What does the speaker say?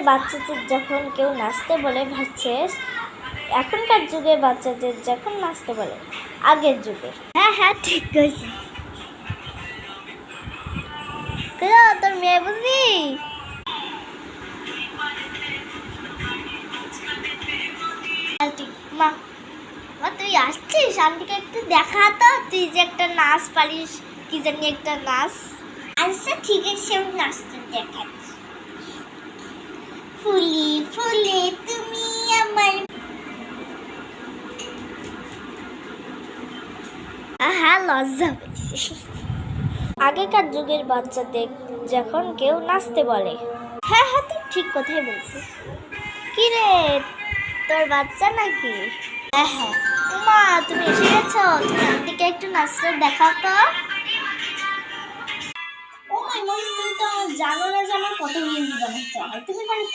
বাচ্চাদের যখন কেউ নাচতে বলে ভাবছিস এখনকার যুগে বাচ্চাদের যখন নাচতে বলে আগের যুগে। হ্যাঁ হ্যাঁ ঠিক কইছি। তোর মেয়ে বুঝি মা তুই আসছিস, আন্টিকে একটু দেখা তো, তুই যে একটা নাচ পারিস, কি জানি একটা নাচ। আচ্ছা ঠিক আছে, আমি নাচতে দেখাচ্ছি। ফুলি ফুলে তুমি আমার, আহা লজ্জা পেয়েছি। আগেকার যুগের বাচ্চাদের যখন কেউ নাচতে বলে, হ্যাঁ হ্যাঁ তুই ঠিক কথাই বলছিস। কি রে তোর বাচ্চা নাকি? হ্যাঁ হ্যাঁ। উমা তুমি এসে গেছো, তুমি আন্টিকে একটু নাচটা দেখাও তো। ও মাই মম, তুমি তো জানো না যে আমার কত রিলস বানাতে হয়, তুমি খালি